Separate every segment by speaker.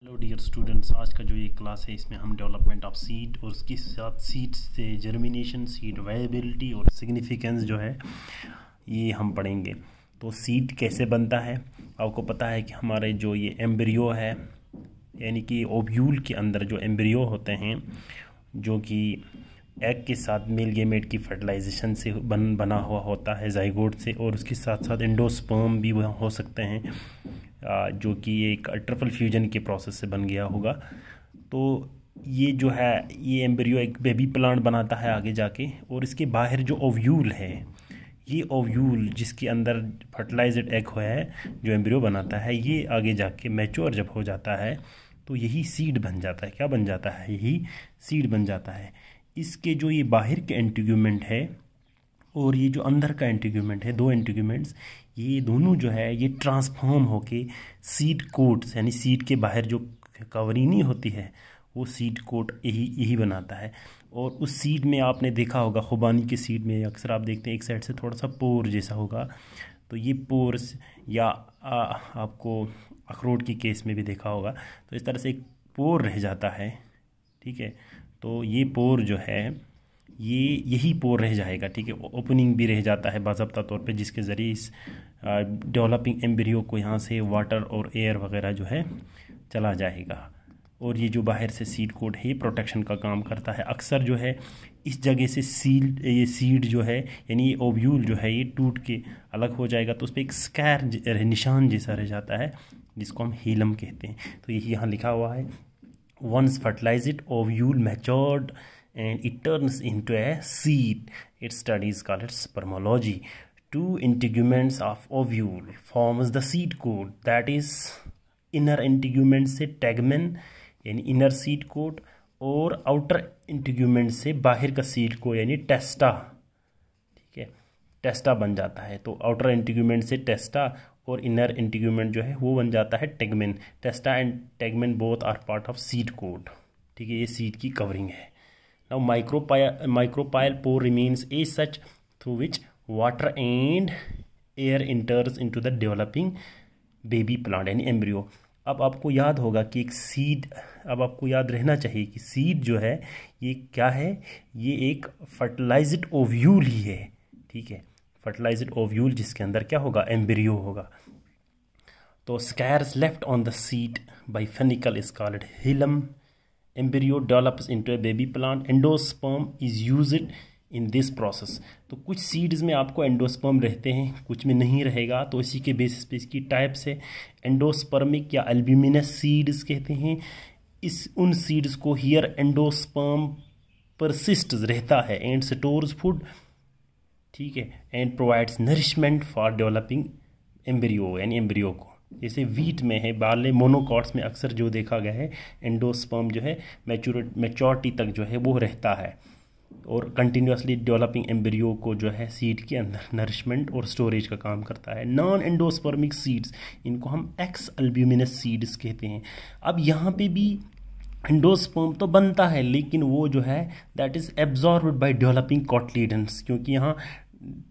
Speaker 1: Hello dear students, आज का जो ये क्लास है इसमें हम डेवलपमेंट ऑफ सीड और उसके साथ सीड से जर्मिनेशन, सीड वायबिलिटी और सिग्निफिकेंस जो है ये हम पढ़ेंगे। तो सीड कैसे बनता है, आपको पता है कि हमारे जो ये एम्ब्रियो है यानी कि ओव्यूल के अंदर जो एम्ब्रियो होते हैं जो कि एग के साथ मेल गेमेट की फर्टिलाइजेशन से बना हुआ होता है जाइगोट से, और उसके साथ साथ एंडोस्पर्म भी हो सकते हैं जो कि एक ट्रिपल फ्यूजन के प्रोसेस से बन गया होगा। तो ये जो है ये एम्ब्रियो एक बेबी प्लांट बनाता है आगे जाके, और इसके बाहर जो ओव्यूल है, ये ओव्यूल जिसके अंदर फर्टिलाइज्ड एग हुआ है जो एम्ब्रियो बनाता है, ये आगे जाके मैच्योर जब हो जाता है तो यही सीड बन जाता है। क्या बन जाता है? यही सीड बन जाता है। इसके जो ये बाहर के इंटीग्यूमेंट है और ये जो अंदर का इंटीग्यूमेंट है, दो इंटीग्यूमेंट्स, ये दोनों जो है ये ट्रांसफॉर्म होके सीड कोट्स यानी सीड के बाहर जो कवरिंग होती है वो सीड कोट यही बनाता है। और उस सीड में आपने देखा होगा, खुबानी के सीड में अक्सर आप देखते हैं एक साइड से थोड़ा सा पोर जैसा होगा, तो ये पोर्स या आपको अखरोट की केस में भी देखा होगा, तो इस तरह से एक पोर रह जाता है। ठीक है, तो ये पोर जो है यही पोर रह जाएगा। ठीक है, ओपनिंग भी रह जाता है बाज़ाब्ता तौर पे, जिसके ज़रिए इस डेवलपिंग एम्ब्रियो को यहाँ से वाटर और एयर वगैरह जो है चला जाएगा। और ये जो बाहर से सीड कोट है ये प्रोटेक्शन का काम करता है। अक्सर जो है इस जगह से ये सीड जो है यानी ये ओव्यूल जो है ये टूट के अलग हो जाएगा, तो उस पर एक स्कैर निशान जैसा रह जाता है जिसको हम हीलम कहते हैं। तो यही यहाँ लिखा हुआ है, once fertilised ovule matured and it turns into a seed. Its studies called it spermology. Two integuments of ovule forms the seed coat, that is inner integument से tegmen यानी inner seed coat, और outer integument से बाहर का seed coat यानी टेस्टा। ठीक है, टेस्टा बन जाता है। तो outer integument से टेस्टा और inner integument जो है वो बन जाता है tegmen। टेस्टा and tegmen both are part of seed coat। ठीक है, ये सीड की कवरिंग है। Now micropyle pore remains as such through which water and air enters into the developing baby plant यानी embryo। अब आपको याद होगा कि एक सीड, अब आपको याद रहना चाहिए कि सीड जो है ये क्या है, ये एक फर्टिलाइज्ड ओव्यूल ही है। ठीक है, फर्टिलाइज्ड ओव्यूल जिसके अंदर क्या होगा, एम्ब्रियो होगा। तो scars left on the seed by funicle is called hilum. Embryo develops into a baby plant. Endosperm is used in this process। तो कुछ सीड्स में आपको एंडोस्पर्म रहते हैं, कुछ में नहीं रहेगा, तो इसी के बेसिस पे इसकी टाइप्स है। एंडोस्पर्मिक या अल्ब्यूमिनस सीड्स कहते हैं उन सीड्स को। हियर एंडोस्पर्म परसिस्ट्स रहता है एंड स्टोर्स फूड। ठीक है, and provides nourishment for developing embryo यानी एम्ब्रियो को। जैसे वीट में है, बार्ले, मोनोकॉट्स में अक्सर जो देखा गया है एंडोस्पर्म जो है मैच्योरिटी तक जो है वो रहता है और कंटिन्यूसली डेवलपिंग एम्ब्रियो को जो है सीड के अंदर नरिशमेंट और स्टोरेज का काम करता है। नॉन एंडोस्पर्मिक सीड्स, इनको हम एक्स अल्ब्यूमिनस सीड्स कहते हैं। अब यहाँ पे भी एंडोस्पर्म तो बनता है, लेकिन वो जो है that is absorbed by developing cotyledons, क्योंकि यहाँ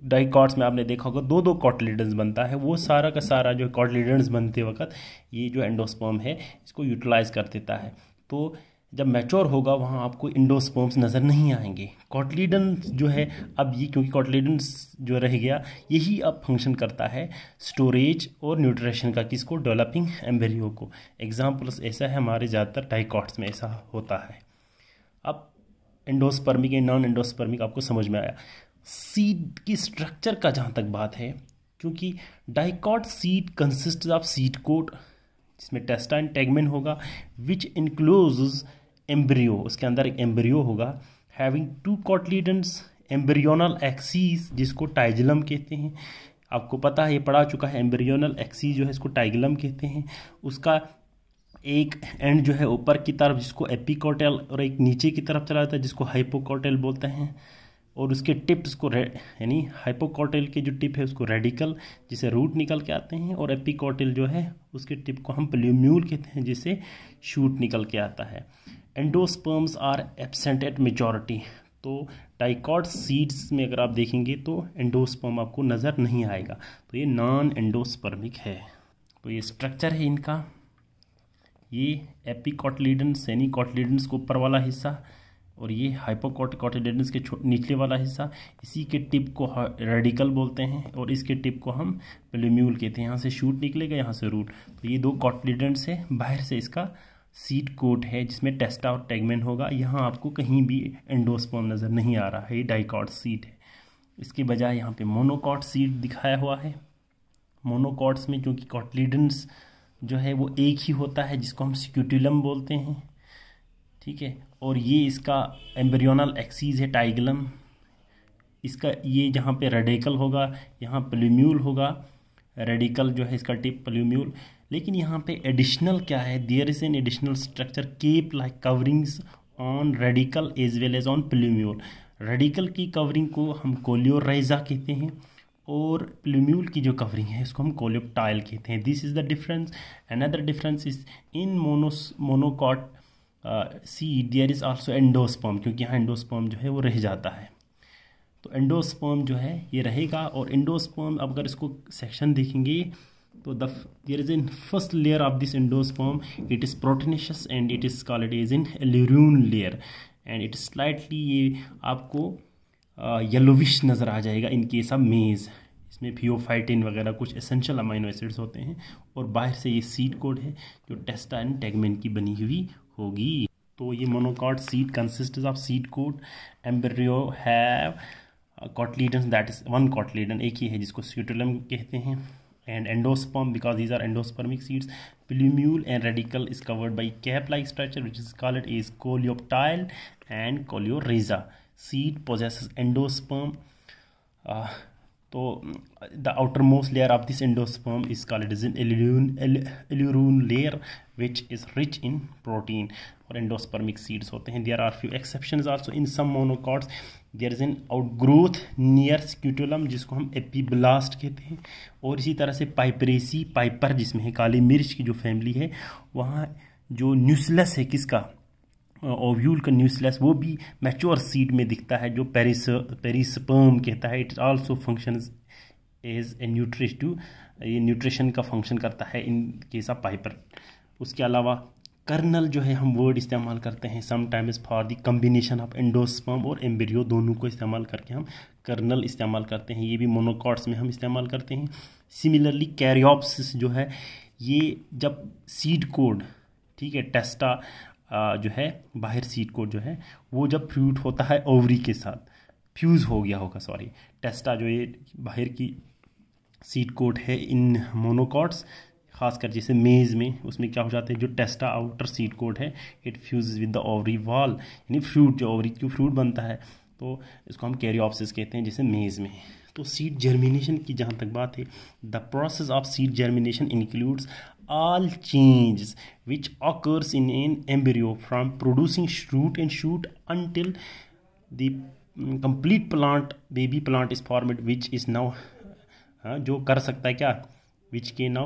Speaker 1: डाइकॉट्स में आपने देखा होगा दो कॉटलीडेंस बनता है। वो सारा का सारा जो कॉटलीडेंस बनते वक्त ये जो एंडोस्पर्म है इसको यूटिलाइज कर देता है। तो जब मैच्योर होगा वहाँ आपको एंडोस्पर्म्स नज़र नहीं आएंगे। कॉटलीडेंस जो है अब ये, क्योंकि कॉटलीडेंस जो रह गया यही अब फंक्शन करता है स्टोरेज और न्यूट्रिशन का, किसको, डेवलपिंग एम्ब्रियो को। एग्जाम्पल्स ऐसा है हमारे ज़्यादातर डाइकॉट्स में ऐसा होता है। अब एंडोस्पर्मिक या नॉन एंडोस्पर्मिक आपको समझ में आया। सीड की स्ट्रक्चर का जहाँ तक बात है, क्योंकि dicot seed consist of seed coat जिसमें टेस्टा एंड टेगमेन होगा, विच इनक्लोज एम्ब्रियो, उसके अंदर एक एम्ब्रियो होगा, हैविंग टू कॉटलीडेंस, एम्ब्रियोनल एक्सीज जिसको टाइजिलम कहते हैं। आपको पता है, ये पढ़ा चुका है, एम्ब्रियोनल एक्सीज जो है इसको टाइजिलम कहते हैं। उसका एक एंड जो है ऊपर की तरफ जिसको एपिकोटेल, और एक नीचे की तरफ चला जाता है जिसको हाइपोकोटेल बोलते हैं। और उसके टिप्स को यानी हाइपोकोटेल के जो टिप है उसको रेडिकल, जिसे रूट निकल के आते हैं, और एपिकोटेल जो है उसके टिप को हम प्ल्यूम्यूल कहते हैं जिसे शूट निकल के आता है। Endosperms are absent at majority. तो डाइकॉट सीड्स में अगर आप देखेंगे तो एंडोस्पर्म आपको नज़र नहीं आएगा, तो ये नॉन एंडोस्पर्मिक है। तो ये स्ट्रक्चर है इनका। ये एपिकोटिलिडन्स यानी कोटिलिडन्स को ऊपर वाला हिस्सा, और ये हाइपोकोटिलिडन्स के निचले वाला हिस्सा। इसी के टिप को रेडिकल बोलते हैं और इसके टिप को हम प्लूम्यूल कहते हैं। यहाँ से शूट निकलेगा, यहाँ से रूट। तो ये दो कोटिलिडन्स है, बाहर से इसका सीड कोट है जिसमें टेस्टा और टेगमेन होगा। यहाँ आपको कहीं भी एंडोस्पर्म नज़र नहीं आ रहा है, ये डाइकॉट सीड है। इसके बजाय यहाँ पे मोनोकॉट सीड दिखाया हुआ है। मोनोकॉट्स में क्योंकि कोटिलिडन्स जो है वो एक ही होता है जिसको हम स्क्यूटुलम बोलते हैं, ठीक है। और ये इसका एम्ब्रियोनल एक्सीस है टाइगलम। इसका ये जहाँ पे रेडिकल होगा यहाँ प्लूम्यूल होगा, रेडिकल जो है इसका टिप प्लूम्यूल। लेकिन यहाँ पे एडिशनल क्या है, there is an additional structure cap like coverings on radicle as well as on plumule. Radicle की कवरिंग को हम कोलियोराइजा कहते हैं और प्लूम्यूल की जो कवरिंग है इसको हम कोलियोप्टाइल कहते हैं। This is the difference. Another difference is in monocot seed there is also endosperm, क्योंकि यहाँ एंडोस्पर्म जो है वो रह जाता है। तो एंडोस्पर्म जो है ये रहेगा। और एंडोस्पर्म अब अगर इसको सेक्शन देखेंगे तो there is in first layer of this endosperm, it is proteinaceous and it is called is in aleurone layer and it is slightly, ये आपको येलोविश नज़र आ जाएगा इन केस ऑफ मेज। इसमें फियोफाइटिन वगैरह कुछ एसेंशियल अमाइनो एसिड्स होते हैं। और बाहर से ये सीड कोड है जो टेस्टा एंड टेगमेन की बनी हुई होगी। तो ये monocot seed consists of seed coat, embryo have cotyledons, that is one cotyledon, एक ही है जिसको स्क्यूटुलम कहते हैं। And endosperm because these are endospermic seeds. Plumule and radicle is covered by cap like structure which is called is coleoptile and coleorhiza. Seed possesses endosperm. So the outermost layer of this endosperm is called as an eleuron layer, which is rich in protein. और endospermic seeds होते हैं. There are few exceptions also in some monocots. There is an outgrowth near scutellum जिसको हम epiblast कहते हैं. और इसी तरह से पाइपरेसी पाइपर जिसमें है काली मिर्च की जो फैमिली है, वहाँ जो न्यूक्लियस है किसका, ओव्यूल का न्यूक्लियस, वो भी मैच्योर सीड में दिखता है जो पेरिस्पर्म कहता है. It also functions as a nutritive, ये न्यूट्रिशन का फंक्शन करता है इन केस ऑफ पाइपर. उसके अलावा कर्नल जो है हम वर्ड इस्तेमाल करते हैं sometimes for the combination of endosperm और एम्ब्रियो, दोनों को इस्तेमाल करके हम कर्नल इस्तेमाल करते हैं. ये भी मोनोकॉट्स में हम इस्तेमाल करते हैं. सिमिलरली कैरियोप्सिस जो है ये जब सीड कोड, ठीक है, टेस्टा जो है बाहर सीड कोड जो है वो जब फ्यूट होता है ओवरी के साथ, फ्यूज़ हो गया होगा, सॉरी, टेस्टा जो ये बाहर की सीड कोड है इन मोनोकॉट्स, खासकर जैसे मेज़ में, उसमें क्या हो जाता है जो टेस्टा आउटर सीड कोड है it fuse with the ovary wall, यानी फ्रूट जो ओवरी क्यों फ्रूट बनता है तो इसको हम कैरियोप्सिस कहते हैं जैसे मेज़ में. तो सीड जर्मिनेशन की जहाँ तक बात है, the process of seed germination includes all changes which occurs in an embryo from producing root and shoot until the complete plant, baby plant is formed, which is now जो कर सकता है क्या, which can now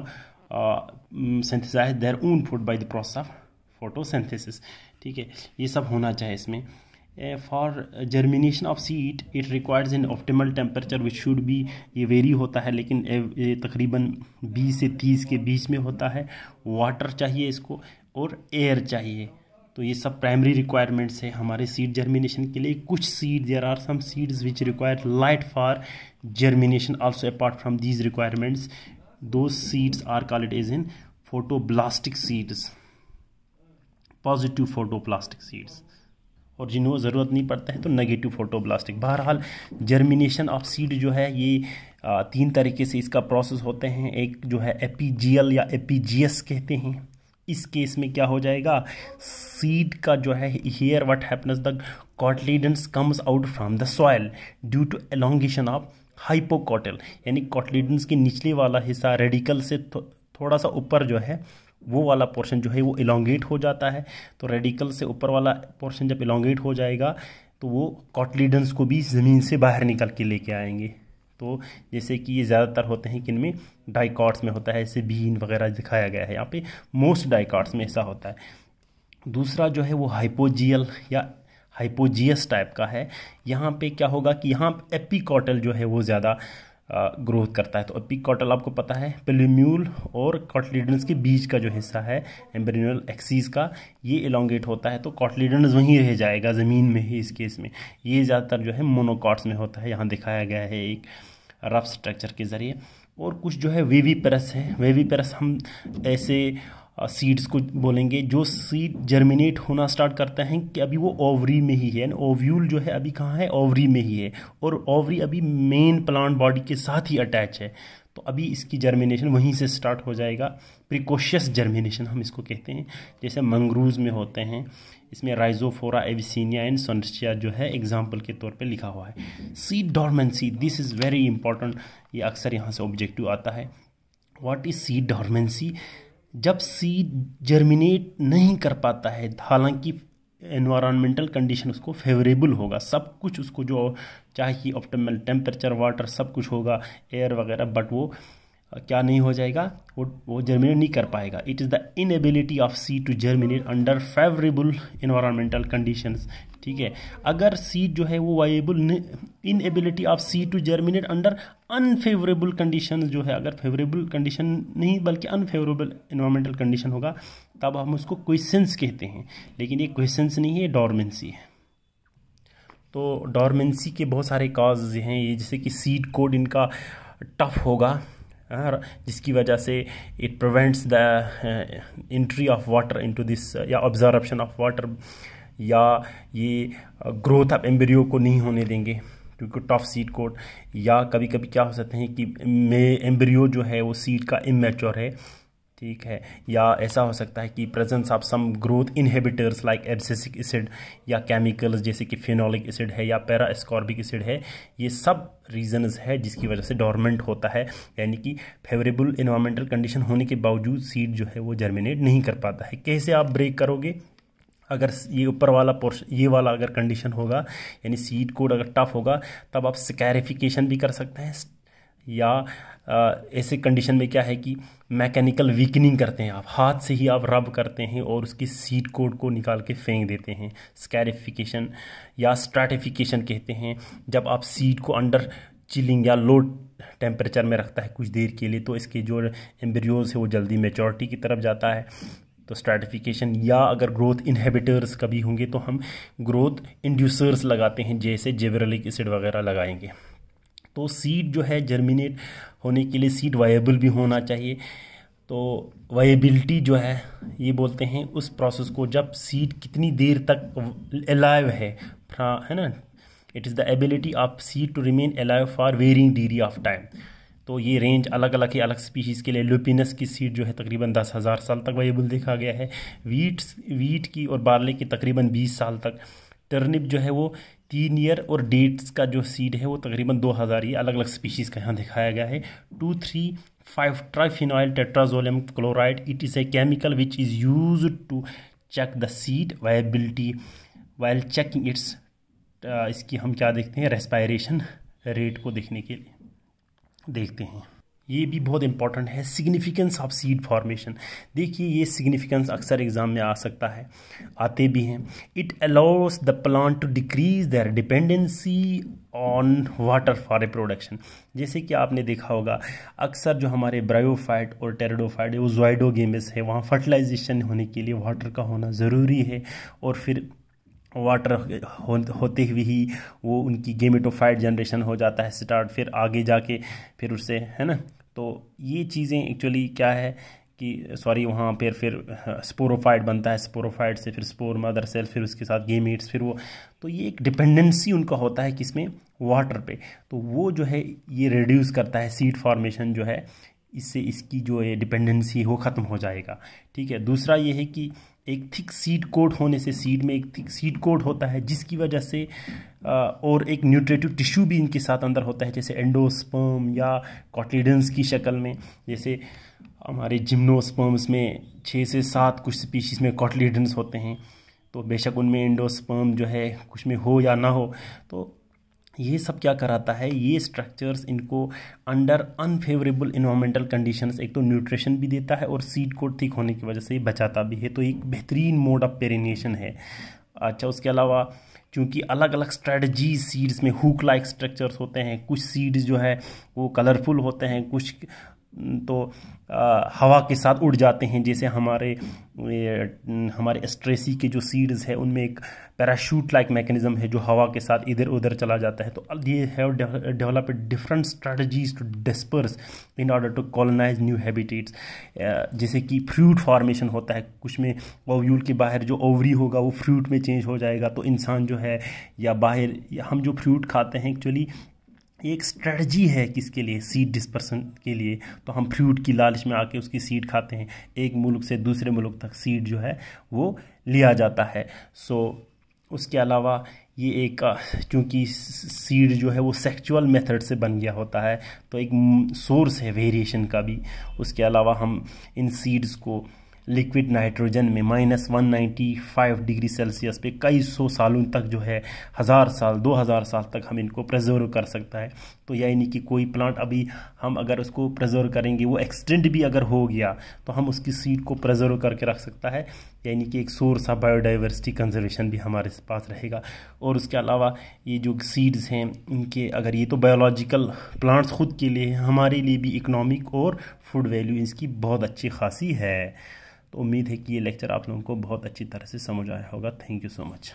Speaker 1: synthesize their own food by the process of photosynthesis. ठीक है, ये सब होना चाहिए इसमें. For germination of seed it requires N optimal temperature which should be, ये वेरी होता है लेकिन ये तकरीबन 20 से 30 के बीच में होता है. वाटर चाहिए इसको और एयर चाहिए. तो ये सब प्राइमरी रिक्वायरमेंट्स है हमारे सीड जर्मिनेशन के लिए. कुछ seed, there are some seeds which require light for germination also. Apart from these requirements those seeds are called as in photoblastic seeds, positive photoblastic seeds, और जिन्हों ज़रूरत नहीं पड़ता है तो नेगेटिव फोटोब्लास्टिक. बहरहाल जर्मिनेशन ऑफ सीड जो है ये 3 तरीके से इसका प्रोसेस होते हैं. एक जो है एपीजियल या एपीजियस कहते हैं. इस केस में क्या हो जाएगा, सीड का जो है here what happens, the cotyledons comes out from the soil due to elongation of hypocotyl, यानी कोटिलिडन्स के निचले वाला हिस्सा रेडिकल से थोड़ा सा ऊपर जो है वो वाला पोर्शन जो है वो इलोंगेट हो जाता है. तो रेडिकल से ऊपर वाला पोर्शन जब इलोंगेट हो जाएगा तो वो कोटिलिडन्स को भी ज़मीन से बाहर निकल के लेके आएंगे. तो जैसे कि ये ज़्यादातर होते हैं किनमें, डाइकॉट्स में होता है, जैसे बीन वगैरह दिखाया गया है यहाँ पे, मोस्ट डाइकॉट्स में ऐसा होता है. दूसरा जो है वो हाइपोजियल या हाइपोजियस टाइप का है. यहाँ पे क्या होगा कि यहाँ एपिकोटल जो है वो ज़्यादा ग्रोथ करता है। तो एपिकॉटल आपको पता है प्लूम्यूल और कॉटलीडन्स के बीच का जो हिस्सा है एम्ब्रियोनल एक्सिस का, ये एलोंगेट होता है, तो कॉटलीडन्स वहीं रह जाएगा ज़मीन में ही। इस केस में ये ज़्यादातर जो है मोनोकॉट्स में होता है, यहाँ दिखाया गया है एक रफ स्ट्रक्चर के ज़रिए। और कुछ जो है वेविपेरस है। वेविपेरस हम ऐसे सीड्स को बोलेंगे जो सीड जर्मिनेट होना स्टार्ट करते हैं कि अभी वो ओवरी में ही है, ओव्यूल जो है अभी कहाँ है, ओवरी में ही है, और ओवरी अभी मेन प्लांट बॉडी के साथ ही अटैच है। तो अभी इसकी जर्मिनेशन वहीं से स्टार्ट हो जाएगा। प्रिकॉशियस जर्मिनेशन हम इसको कहते हैं, जैसे मंगरूज में होते हैं। इसमें राइजोफोरा एविसिनिया एंड सोनर्चिया जो है एग्जाम्पल के तौर पे लिखा हुआ है। Seed dormancy, this is very important, ये अक्सर यहाँ से ऑब्जेक्टिव आता है। What is seed dormancy? जब सीड जर्मिनेट नहीं कर पाता है, हालांकि एनवायरमेंटल कंडीशन उसको फेवरेबल होगा, सब कुछ उसको जो चाहिए, ऑप्टिमल टेम्परेचर, वाटर, सब कुछ होगा, एयर वगैरह, बट वो क्या नहीं हो जाएगा, वो जर्मिनेट नहीं कर पाएगा। It is the inability of seed to germinate under favourable environmental conditions. ठीक है, अगर सीड जो है वो viable, inability of seed to germinate under unfavourable conditions जो है, अगर फेवरेबल कंडीशन नहीं बल्कि अनफेवरेबल एनवायरमेंटल कंडीशन होगा, तब हम उसको क्वेश्चंस कहते हैं। लेकिन ये क्वेश्चंस नहीं है, डॉर्मेंसी है। तो डॉर्मेंसी के बहुत सारे कॉज हैं ये, जैसे कि सीड कोड इनका टफ होगा, जिसकी वजह से it prevents the entry of water into this, या ऑब्जर्प्शन ऑफ वाटर, या ये ग्रोथ ऑफ एम्ब्रियो को नहीं होने देंगे क्योंकि टफ सीड कोड। या कभी कभी क्या हो सकते हैं कि एम्ब्रियो जो है वो सीड का इमेच्योर है, ठीक है, या ऐसा हो सकता है कि presence of some growth inhibitors like abscisic acid, या केमिकल्स जैसे कि फिनोलिक एसिड है या पैरा एस्कॉर्बिक एसिड है। ये सब रीजंस है जिसकी वजह से डॉर्मेंट होता है, यानी कि फेवरेबल एनवायरमेंटल कंडीशन होने के बावजूद सीड जो है वो जर्मिनेट नहीं कर पाता है। कैसे आप ब्रेक करोगे? अगर ये ऊपर वाला पोर्शन, ये वाला अगर कंडीशन होगा, यानी सीड कोड अगर टफ होगा, तब आप स्कैरिफिकेशन भी कर सकते हैं, या ऐसे कंडीशन में क्या है कि मैकेनिकल वीकनिंग करते हैं, आप हाथ से ही आप रब करते हैं और उसकी सीड कोड को निकाल के फेंक देते हैं, स्कैरिफिकेशन। या स्ट्रैटिफिकेशन कहते हैं, जब आप सीड को अंडर चिलिंग या लो टेम्परेचर में रखता है कुछ देर के लिए, तो इसके जो एम्ब्रियोज है वो जल्दी मेच्योरिटी की तरफ जाता है, तो स्ट्रैटिफिकेशन। या अगर ग्रोथ इनहिबिटर्स कभी होंगे तो हम ग्रोथ इंड्यूसर्स लगाते हैं, जैसे जिबरेलिक एसिड वगैरह लगाएंगे। तो सीड जो है जर्मिनेट होने के लिए सीड वायबल भी होना चाहिए। तो वायबिलिटी जो है ये बोलते हैं उस प्रोसेस को जब सीड कितनी देर तक अलाइव है ना, it is the ability of seed to remain alive for varying degree of time. तो ये रेंज अलग अलग है, अलग स्पीशीज़ के लिए। लुपिनस की सीड जो है तकरीबन 10,000 साल तक वायबल देखा गया है, वीट की और बार्ले की तकरीबन 20 साल तक। टर्निप जो है वो 3 ईयर, और डेट्स का जो सीड है वो तकरीबन 2000, ये अलग अलग स्पीशीज़ का यहाँ दिखाया गया है। 2,3,5 triphenyl tetrazolium chloride, it is a chemical which is used to check the seed viability while checking its, इसकी हम क्या देखते हैं, रेस्पायरेशन रेट को देखने के लिए देखते हैं। ये भी बहुत इंपॉर्टेंट है, सिग्निफिकेंस ऑफ सीड फॉर्मेशन। देखिए ये सिग्निफिकेंस अक्सर एग्जाम में आ सकता है, आते भी हैं। It allows the plant to decrease their dependency on water for reproduction. जैसे कि आपने देखा होगा अक्सर जो हमारे ब्रायोफाइट और टेरिडोफाइट है वो ज़ोइडोगेमस है, वहाँ फर्टिलाइजेशन होने के लिए वाटर का होना ज़रूरी है, और फिर वाटर होते हुए ही वो उनकी गेमेटोफाइट जनरेशन हो जाता है स्टार्ट, फिर आगे जाके फिर उससे, है ना। तो ये चीज़ें एक्चुअली क्या है कि वहाँ पर फिर स्पोरोफाइट बनता है, स्पोरोफाइट से फिर स्पोर मदर सेल, फिर उसके साथ गेमेट्स, फिर वो, तो ये एक डिपेंडेंसी उनका होता है किसमें, वाटर पे। तो वो जो है ये रिड्यूस करता है सीड फॉर्मेशन जो है, इससे इसकी जो है डिपेंडेंसी वो ख़त्म हो जाएगा। ठीक है, दूसरा ये है कि एक थिक सीड कोड होने से, सीड में एक थिक सीड कोड होता है जिसकी वजह से और एक न्यूट्रिटिव टिश्यू भी इनके साथ अंदर होता है, जैसे एंडोस्पर्म या कॉटिलिडन्स की शक्ल में। जैसे हमारे जिम्नोस्पर्म्स में 6 से 7 कुछ स्पीशीज़ में कॉटिलिडन्स होते हैं, तो बेशक उनमें एंडोस्पर्म जो है कुछ में हो या ना हो, तो ये सब क्या कराता है, ये स्ट्रक्चर्स इनको अंडर अनफेवरेबल इन्वायरमेंटल कंडीशंस एक तो न्यूट्रिशन भी देता है और सीड कोड थिक होने की वजह से ये बचाता भी है। तो एक बेहतरीन मोड ऑफ पेरिनेशन है। अच्छा, उसके अलावा क्योंकि अलग अलग स्ट्रेटजी सीड्स में हुक लाइक स्ट्रक्चर्स होते हैं, कुछ सीड्स जो है वो कलरफुल होते हैं, कुछ तो हवा के साथ उड़ जाते हैं, जैसे हमारे स्ट्रेसी के जो सीड्स है उनमें एक पैराशूट लाइक मैकेनिज्म है जो हवा के साथ इधर उधर चला जाता है। तो ये have developed different strategies to disperse in order to colonise new habitats. जैसे कि फ्रूट फॉर्मेशन होता है, कुछ में ओव्यूल के बाहर जो ओवरी होगा वो फ्रूट में चेंज हो जाएगा, तो इंसान जो है या बाहर हम जो फ्रूट खाते हैं एक्चुअली एक स्ट्रेटजी है किसके लिए, सीड डिस्पर्सन के लिए। तो हम फ्रूट की लालच में आके उसकी सीड खाते हैं, एक मुल्क से दूसरे मुल्क तक सीड जो है वो लिया जाता है। उसके अलावा ये एक क्योंकि सीड जो है वो सेक्चुअल मेथड से बन गया होता है, तो एक सोर्स है वेरिएशन का भी। उसके अलावा हम इन सीड्स को लिक्विड नाइट्रोजन में -195 डिग्री सेल्सियस पे कई सौ सालों तक जो है 1000 साल 2000 साल तक हम इनको प्रिजर्व कर सकता है। तो यानी कि कोई प्लांट अभी हम अगर उसको प्रिजर्व करेंगे, वो एक्सटेंड भी अगर हो गया तो हम उसकी सीड को प्रिजर्व करके रख सकता है, यानी कि एक सोर्स ऑफ बायोडाइवर्सिटी कंजर्वेशन भी हमारे पास रहेगा। और उसके अलावा ये जो सीड्स हैं इनके अगर ये तो बायोलॉजिकल प्लांट्स खुद के लिए, हमारे लिए भी इकोनॉमिक और फूड वैल्यू इसकी बहुत अच्छी खासी है। तो उम्मीद है कि ये लेक्चर आप लोगों को बहुत अच्छी तरह से समझ आया होगा। Thank you so much.